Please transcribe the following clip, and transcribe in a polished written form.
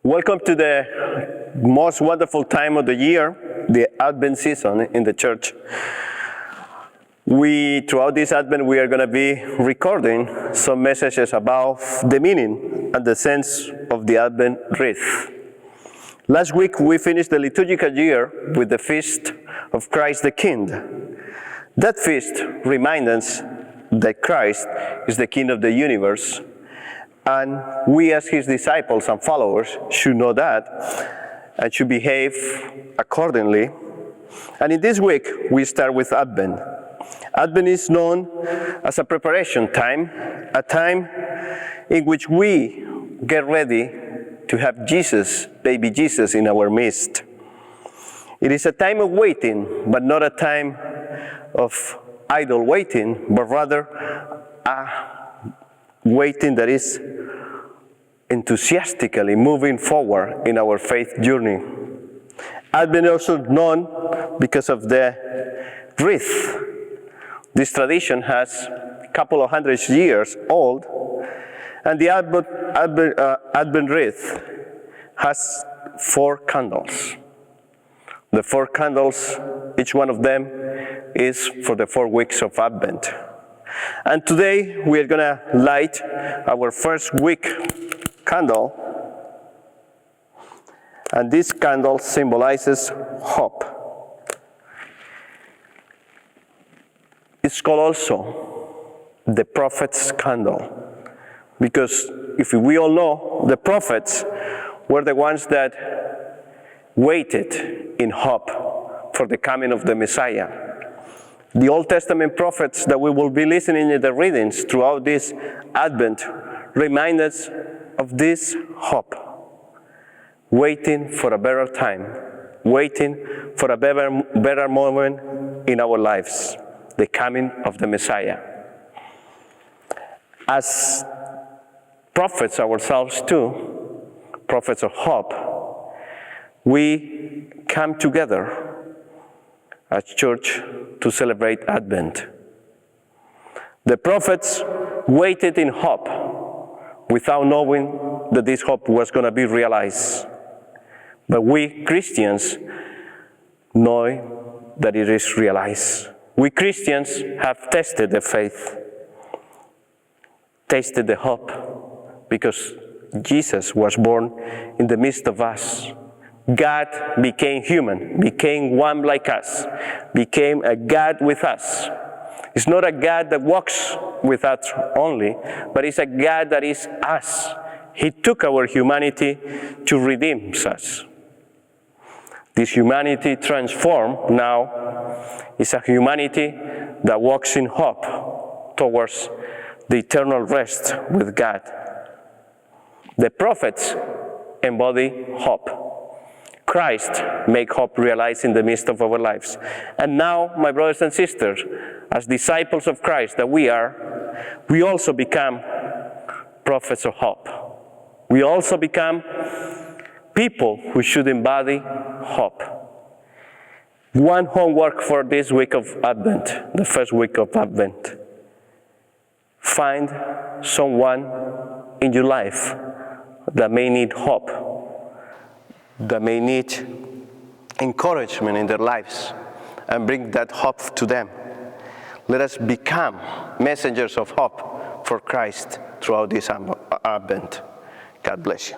Welcome to the most wonderful time of the year, the Advent season in the church. Throughout this Advent, we are going to be recording some messages about the meaning and the sense of the Advent wreath. Last week, we finished the liturgical year with the feast of Christ the King. That feast reminds us that Christ is the King of the universe, and we as his disciples and followers should know that and should behave accordingly. And in this week, we start with Advent. Advent is known as a preparation time, a time in which we get ready to have Jesus, baby Jesus, in our midst. It is a time of waiting, but not a time of idle waiting, but rather a waiting that is enthusiastically moving forward in our faith journey. Advent is also known because of the wreath. This tradition has a couple of hundred years old, and the Advent wreath has 4 candles. The 4 candles, each one of them is for the 4 weeks of Advent. And today we are going to light our first week candle. And this candle symbolizes hope. It's called also the prophet's candle, because if we all know, the prophets were the ones that waited in hope for the coming of the Messiah. The Old Testament prophets that we will be listening to the readings throughout this Advent remind us of this hope, waiting for a better time, waiting for a better moment in our lives, the coming of the Messiah. As prophets ourselves too, prophets of hope, we come together as church to celebrate Advent. The prophets waited in hope without knowing that this hope was going to be realized. But we Christians know that it is realized. We Christians have tasted the faith, tasted the hope, because Jesus was born in the midst of us. God became human, became one like us, became a God with us. It's not a God that walks with us only, but it's a God that is us. He took our humanity to redeem us. This humanity transformed now is a humanity that walks in hope towards the eternal rest with God. The prophets embody hope. Christ make hope realized in the midst of our lives. And now, my brothers and sisters, as disciples of Christ that we are, we also become prophets of hope. We also become people who should embody hope. One homework for this week of Advent, the first week of Advent. Find someone in your life that may need hope, that may need encouragement in their lives, and bring that hope to them. Let us become messengers of hope for Christ throughout this Advent. God bless you.